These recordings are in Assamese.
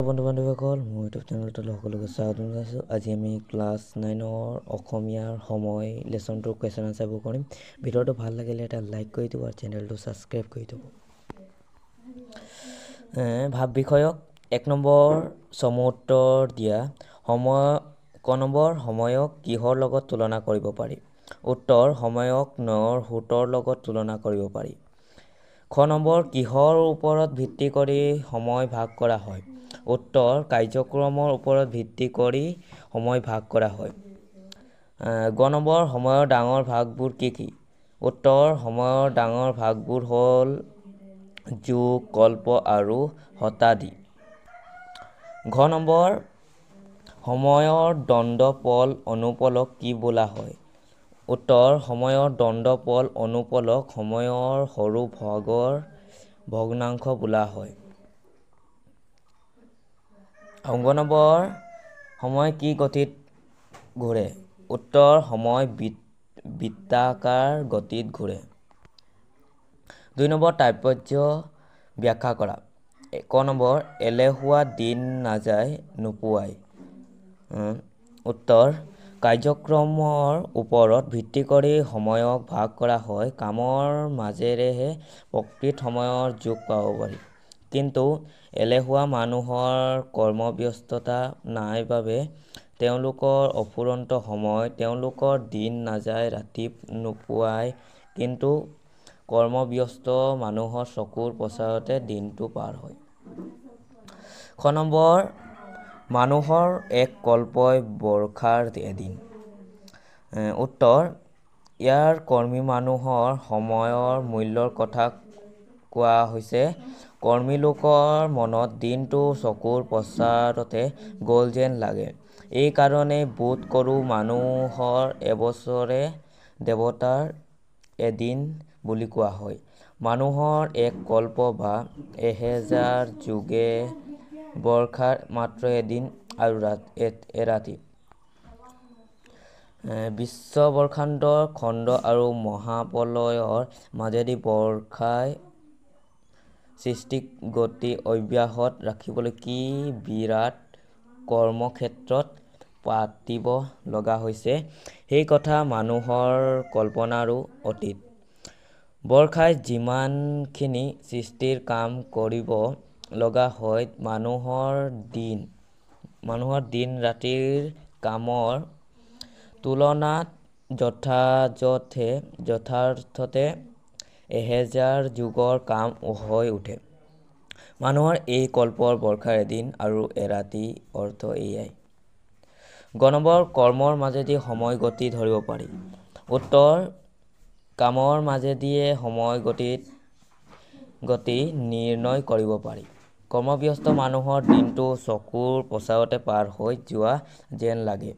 বন্ধু বান্ধৱীসকল মোৰ ইউটিউব চেনেলটোলৈ সকলোকে স্বাগতম জনাইছোঁ। আজি আমি ক্লাছ 9ৰ অসমীয়াৰ সময় লেচনটোৰ কুৱেশ্যন আনচাৰবোৰ কৰিম। ভিডিঅ'টো ভাল লাগিলে এটা লাইক কৰি দিব আৰু চেনেলটো ছাবস্ক্ৰাইব কৰি দিব। ভাৱ বিষয়ক 1 নম্বৰ চমু উত্তৰ দিয়া। ক নম্বৰ সময়ক কিহৰ লগত তুলনা কৰিব পাৰি? উত্তৰ সময়ক 9ৰ সূতৰ লগত তুলনা কৰিব পাৰি। খ নম্বৰ কিহৰ ওপৰত ভিত্তি কৰি সময় ভাগ কৰা হয়? উত্তৰ কাৰ্যক্ৰমৰ ওপৰত ভিত্তি কৰি সময় ভাগ কৰা হয়। গ নম্বৰ সময়ৰ ডাঙৰ ভাগবোৰ কি কি? উত্তৰ সময়ৰ ডাঙৰ ভাগবোৰ হ'ল যুগ, কল্প আৰু শতাব্দী। ঘ নম্বৰ সময়ৰ দণ্ড পল অনুপলক কি বোলা হয়? উত্তৰ সময়ৰ দণ্ড পল অনুপলক সময়ৰ সৰু ভাগৰ ভগ্নাংশ বোলা হয়। অংগ নম্বৰ সময় কি গতিত ঘূৰে? উত্তৰ সময় বৃত্তাকাৰ গতিত ঘূৰে। 2 নম্বৰ তাৎপৰ্য ব্যাখ্যা কৰা। ক নম্বৰ এলেহুৱা দিন নাযায় নোপোৱাই। উত্তৰ কাৰ্যক্ৰমৰ ওপৰত ভিত্তি কৰি সময়ক ভাগ কৰা হয়। কামৰ মাজেৰেহে প্ৰকৃত সময়ৰ জোখ পাব পাৰি। কিন্তু এলেহুৱা মানুহৰ কৰ্মব্যস্ততা নাই বাবে তেওঁলোকৰ অফুৰন্ত সময়, তেওঁলোকৰ দিন নাযায় ৰাতি নোপোৱাই, কিন্তু কৰ্মব্যস্ত মানুহৰ চকুৰ পচাৰতে দিনটো পাৰ হয়। খ নম্বৰ মানুহৰ এক কল্পই বৰ্ষাৰ এদিন। উত্তৰ ইয়াৰ কৰ্মী মানুহৰ সময়ৰ মূল্যৰ কথা কোৱা হৈছে। কৰ্মী লোকৰ মনত দিনটো চকুৰ পচাৰতে গ'ল যেন লাগে। এই কাৰণেই বোধ কৰোঁ মানুহৰ এবছৰে দেৱতাৰ এদিন বুলি কোৱা হয়। মানুহৰ এক কল্প বা 1000 যুগে বৰ্ষাৰ মাত্ৰ এদিন আৰু এৰাতি। বিশ্বব্ৰহ্মাণ্ডৰ খণ্ড আৰু মহাপ্ৰলয়ৰ মাজেদি বৰ্ষাই সৃষ্টিক গতি অব্যাহত ৰাখিবলৈ কি বিৰাট কৰ্মক্ষেত্ৰত পাতিব লগা হৈছে, সেই কথা মানুহৰ কল্পনাৰো অতীত। বৰ্ষাই যিমানখিনি সৃষ্টিৰ কাম কৰিব লগা হয়, মানুহৰ দিন ৰাতিৰ কামৰ তুলনাত যথাৰ্থতে 1000 যুগৰ কাম হৈ উঠে। মানুহৰ এই কল্পৰ বৰ্ষাৰ এদিন আৰু এৰাতিৰ অৰ্থ এয়াই। গ নম্বৰ কৰ্মৰ মাজেদি সময় গতি ধৰিব পাৰি। উত্তৰ কামৰ মাজেদিয়ে সময় গতি নিৰ্ণয় কৰিব পাৰি। কৰ্মব্যস্ত মানুহৰ দিনটো চকুৰ পচাৰতে পাৰ হৈ যোৱা যেন লাগে,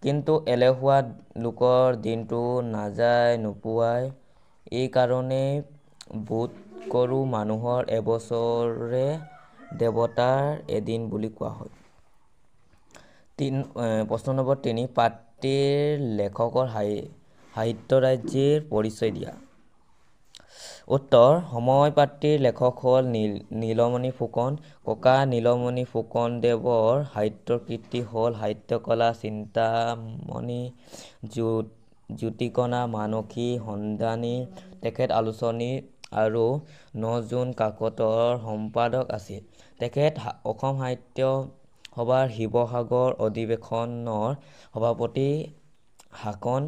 কিন্তু এলেহুৱা লোকৰ দিনটো নাযায় নোপোৱাই। এই কাৰণেই বোধ কৰোঁ মানুহৰ এবছৰে দেৱতাৰ এদিন বুলি কোৱা হয়। প্ৰশ্ন নম্বৰ 3 পাঠটিৰ লেখকৰ সাহিত্যৰাজিৰ পৰিচয় দিয়া। উত্তৰ সময় পাঠটিৰ লেখক হ'ল নীলমণি ফুকন। ককা নীলমণি ফুকনদেৱৰ সাহিত্যৰ কীৰ্তি হ'ল সাহিত্যকলা চিন্তামণি, জ্যোতিকণা, মানসী সন্ধানী। তেখেত আলোচনী আৰু নজোন কাকতৰ সম্পাদক আছিল। তেখেত অসম সাহিত্য সভাৰ শিৱসাগৰ অধিৱেশনৰ সভাপতি শাসন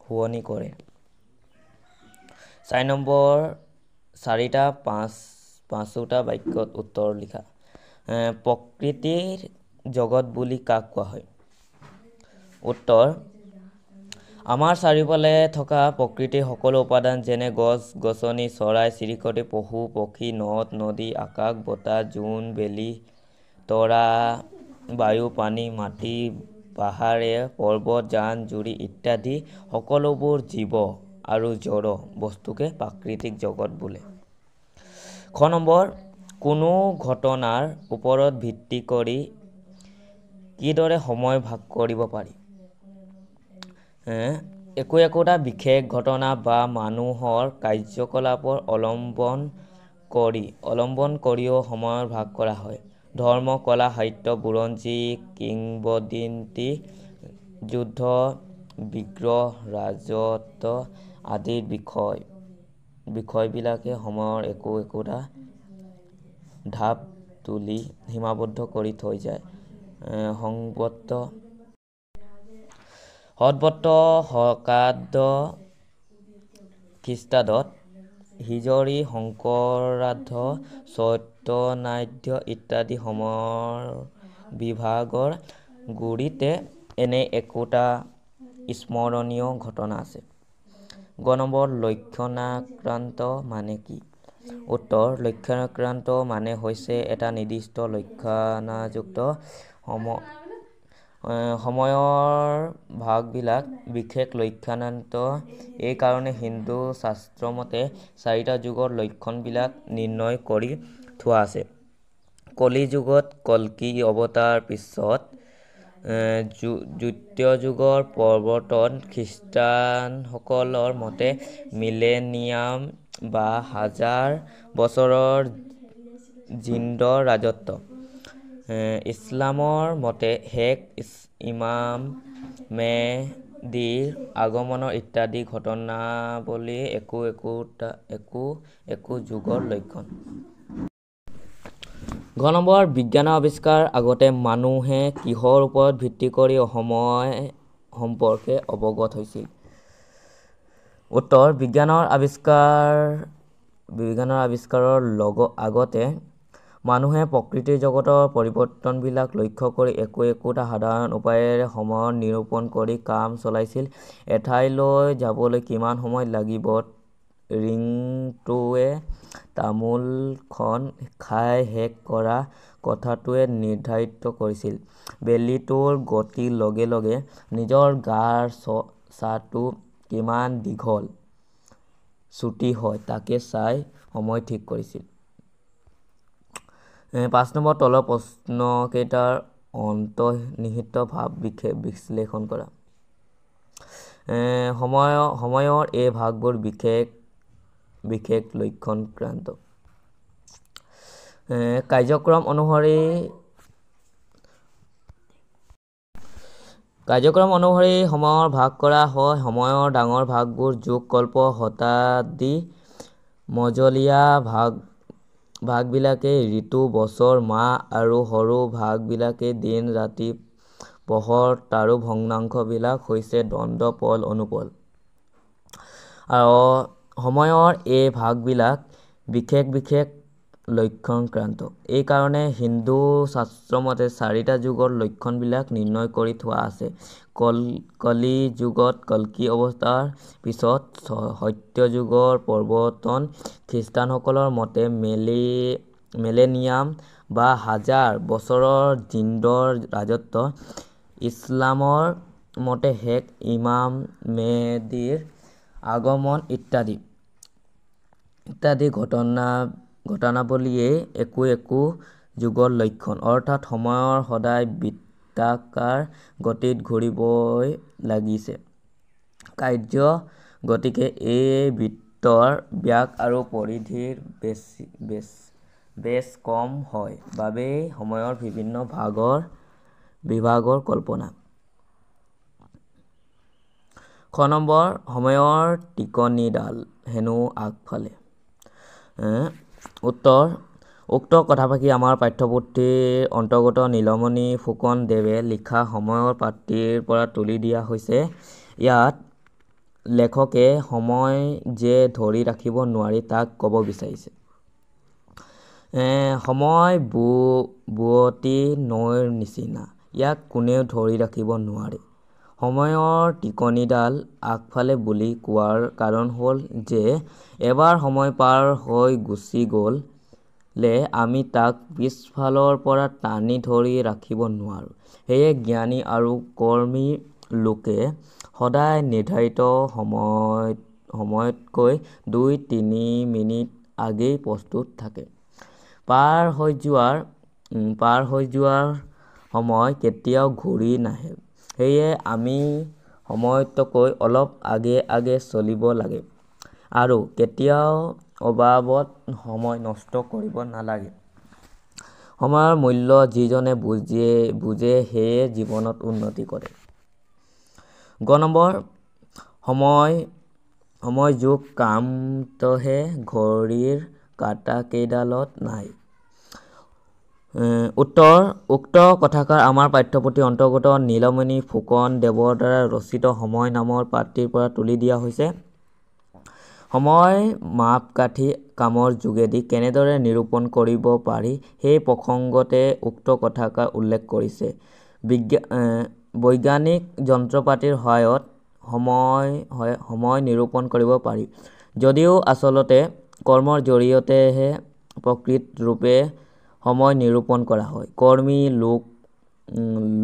শুৱনি কৰে। 4 নম্বৰ 4টা 5টা বাক্যত উত্তৰ লিখা। প্ৰকৃতিৰ জগত বুলি কাক কোৱা হয়? উত্তৰ আমাৰ চাৰিওফালে থকা প্ৰকৃতিৰ সকলো উপাদান যেনে গছ গছনি, চৰাই চিৰিকটি, পশু পক্ষী, নদ নদী, আকাশ বতাহ, জোন বেলি, তৰা, বায়ু পানী, মাটি, পাহাৰ পৰ্বত, জান জুৰি ইত্যাদি সকলোবোৰ জীৱ আৰু জড় বস্তুকে প্ৰাকৃতিক জগত বোলে। খ নম্বৰ কোনো ঘটনাৰ ওপৰত ভিত্তি কৰি কিদৰে সময় ভাগ কৰিব পাৰি? একোটা বিশেষ ঘটনা বা মানুহৰ কাৰ্যকলাপৰ অৱলম্বন কৰিও সময় ভাগ কৰা হয়। ধৰ্ম, কলা, সাহিত্য, বুৰঞ্জী, কিংবদন্তি, যুদ্ধ, বিগ্ৰহ, ৰাজত্ব আদিৰ বিষয়বিলাকে সময়ৰ একোটা ঢাপ তুলি সীমাবদ্ধ কৰি থৈ যায়। সৎবত শকাব্দ খ্ৰীষ্টাব্দত হিজৰী, শংকৰাব্দ, চৈতন্যাব্দ ইত্যাদি সময়ৰ বিভাগৰ গুৰিতে এনে একোটা স্মৰণীয় ঘটনা আছে। গ নম্বৰ, লক্ষণাক্ৰান্ত মানে কি? উত্তৰ: লক্ষণাক্ৰান্ত মানে হৈছে এটা নিৰ্দিষ্ট লক্ষণযুক্ত সময়ৰ ভাগবিলাক বিশেষ লক্ষণান্বিত। এই কাৰণে হিন্দু শাস্ত্ৰমতে 4টা যুগৰ লক্ষণবিলাক নিৰ্ণয় কৰি থোৱা আছে। কলি যুগত কল্কী অৱতাৰ, পিছত দ্বিতীয় যুগৰ প্ৰৱৰ্তন, খ্ৰীষ্টানসকলৰ মতে মিলেনিয়াম বা 1000 বছৰৰ জিন্দাৰ ৰাজত্ব, ইছলামৰ মতে শেষ ইমাম মেহদীৰ আগমন ইত্যাদি ঘটনাৱলী একো যুগৰ লক্ষণ। ঘ নম্বৰ, বিজ্ঞানৰ আৱিষ্কাৰৰ আগতে মানুহে কিহৰ ওপৰত ভিত্তি কৰি সময় সম্পৰ্কে অৱগত হৈছিল? উত্তৰ: বিজ্ঞানৰ আৱিষ্কাৰৰ আগতে মানুহে প্ৰকৃতিৰ জগতৰ পৰিৱৰ্তনবিলাক লক্ষ্য কৰি একোটা সাধাৰণ উপায়েৰে সময় নিৰূপণ কৰি কাম চলাইছিল। এঠাইলৈ যাবলৈ কিমান সময় লাগিব ৰিংকুৱে তামোলখন খাই শেষ কৰা কথাটোৱে নিৰ্ধাৰিত কৰিছিল। বেলিটোৰ গতিৰ লগে লগে নিজৰ গাৰ ছাঁটো কিমান দীঘল চুটি হয় তাকে চাই সময় ঠিক কৰিছিল। ৫ নম্বৰ, তলৰ প্ৰশ্নকেইটাৰ অন্তৰ্নিহিত ভাৱ বিশ্লেষণ কৰা। সময়ৰ এই ভাগবোৰ বিশেষ লক্ষণাক্ৰান্ত। কাৰ্যক্ৰম অনুসৰি সময়ৰ ভাগ কৰা হয়। সময়ৰ ডাঙৰ ভাগবোৰ যুগ, কল্প, শতাব্দী, মজলীয়া ভাগবিলাকেই ঋতু, বছৰ, মাহ আৰু সৰু ভাগবিলাকেই দিন, ৰাতি, পহৰ, তাৰো ভগ্নাংশবিলাক হৈছে দণ্ড, পল, অনুপল। আৰু সময়ৰ এই ভাগবিলাক বিশেষ লক্ষণাক্ৰান্ত। এই কাৰণে হিন্দু শাস্ত্ৰমতে 4টা যুগৰ লক্ষণবিলাক নিৰ্ণয় কৰি থোৱা আছে। কলি যুগত কল্কী অৱতাৰ, পিছত সত্য যুগৰ প্ৰৱৰ্তন, খ্ৰীষ্টানসকলৰ মতে মিলেনিয়াম বা 1000 বছৰৰ জিন্দাৰ ৰাজত্ব, ইছলামৰ মতে শেষ ইমাম মেহদীৰ আগমন ইত্যাদি ঘটনাৱলীয়েই একো যুগৰ লক্ষণ। অৰ্থাৎ সময় সদায় বৃত্তাকাৰ গতিত ঘূৰিবই লাগিছে। গতিকে এই বৃত্তৰ ব্যাস আৰু পৰিধি বেছ কম হয় বাবেই সময়ৰ বিভিন্ন বিভাগৰ কল্পনা। খ নম্বৰ, সময়ৰ টিকনিডাল হেনো আগফালে। উত্তৰ: উক্ত কথাফাকি আমাৰ পাঠ্যপুথিৰ অন্তৰ্গত নীলমণি ফুকন দেৱে লিখা সময়ৰ পাঁটিৰ পৰা তুলি দিয়া হৈছে। ইয়াত লেখকে সময় যে ধৰি ৰাখিব নোৱাৰি তাক ক'ব বিচাৰিছে। সময় বোৱতী নৈৰ নিচিনা, ইয়াক কোনেও ধৰি ৰাখিব নোৱাৰে। সময়ৰ টিকনিডাল আগফালে বুলি কোৱাৰ কাৰণ হ'ল যে এবাৰ সময় পাৰ হৈ গুচি গ'লে আমি তাক পিছফালৰ পৰা টানি ধৰি ৰাখিব নোৱাৰোঁ। সেয়ে জ্ঞানী আৰু কৰ্মী লোকে সদায় নিৰ্ধাৰিত সময়তকৈ 2-3 মিনিট আগেয়ে প্ৰস্তুত থাকে। পাৰ হৈ যোৱাৰ সময় কেতিয়াও ঘূৰি নাহে। সেয়ে আমি সময়তকৈ অলপ আগে চলিব লাগে আৰু কেতিয়াও অবাবত সময় নষ্ট কৰিব নালাগে। সময়ৰ মূল্য যিজনে বুজে সেয়ে জীৱনত উন্নতি কৰে। গ নম্বৰ সময় যোগ কামতহে ঘড়ীৰ কাঁটা কেইডালত নাই। উত্তৰ উক্ত কথাষাৰ আমাৰ পাঠ্যপুথিৰ অন্তৰ্গত নীলমণি ফুকন দেৱৰ দ্বাৰা ৰচিত সময় নামৰ পাঠটিৰ পৰা তুলি দিয়া হৈছে। সময় মাপকাঠি কামৰ যোগেদি কেনেদৰে নিৰূপণ কৰিব পাৰি সেই প্ৰসংগতে উক্ত কথাষাৰ উল্লেখ কৰিছে। বৈজ্ঞানিক যন্ত্ৰপাতিৰ সহায়ত সময় নিৰূপণ কৰিব পাৰি যদিও আচলতে কৰ্মৰ জৰিয়তেহে প্ৰকৃত ৰূপে সময় নিৰূপণ কৰা হয়। কৰ্মী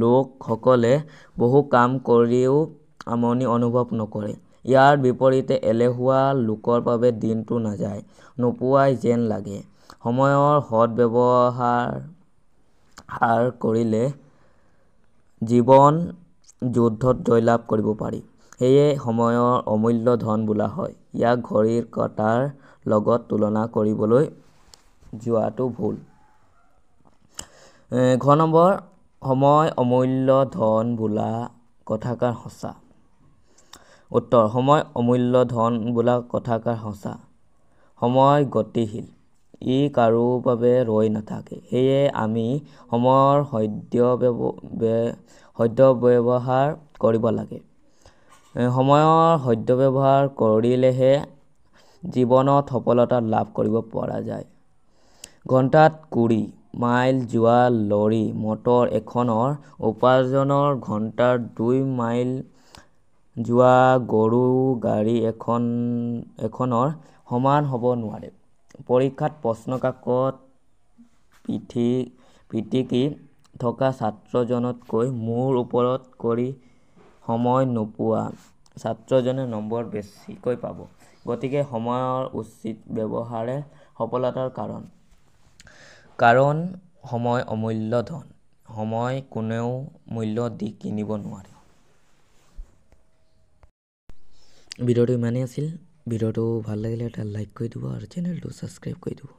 লোকসকলে বহু কাম কৰিও আমনি অনুভৱ নকৰে। ইয়াৰ বিপৰীতে এলেহুৱা লোকৰ বাবে দিনটো নোপোৱাই যেন লাগে। সময়ৰ সদ্ব্যৱহাৰ কৰিলে জীৱন যুদ্ধত জয়লাভ কৰিব পাৰি। সেয়ে সময়ৰ অমূল্য ধন বোলা হয়। ইয়াক ঘড়ীৰ কাঁটাৰ লগত তুলনা কৰিবলৈ যোৱাটো ভুল। ঘ নম্বৰ সময় অমূল্য ধন বোলা কথাষাৰ সঁচা। উত্তৰ সময় অমূল্য ধন বোলা কথাষাৰ সঁচা। সময় গতিশীল, ই কাৰো বাবে ৰৈ নাথাকে। সেয়ে আমি সময়ৰ সদ্ব্যৱহাৰ কৰিব লাগে। সময়ৰ সদ্ব্যৱহাৰ কৰিলেহে জীৱনত সফলতা লাভ কৰিব পৰা যায়। ঘণ্টাত ২০ মাইল যোৱা লৰী মটৰ এখনৰ উপাৰ্জনৰ ঘণ্টাত ২ মাইল যোৱা গৰু গাড়ী এখনৰ সমান হ'ব নোৱাৰে। পৰীক্ষাত প্ৰশ্নকাকত পিটিকি থকা ছাত্ৰজনতকৈ মূৰ ওপৰত কৰি সময় নোপোৱা ছাত্ৰজনে নম্বৰ বেছিকৈ পাব। গতিকে সময়ৰ উচিত ব্যৱহাৰে সফলতাৰ কাৰণ সময় অমূল্য ধন। সময় কোনেও মূল্য দি কিনিব নোৱাৰে। ভিডিঅ'টো ইমানেই আছিল। ভিডিঅ'টো ভাল লাগিলে এটা লাইক কৰি দিব আৰু চেনেলটো ছাবস্ক্ৰাইব কৰি দিব।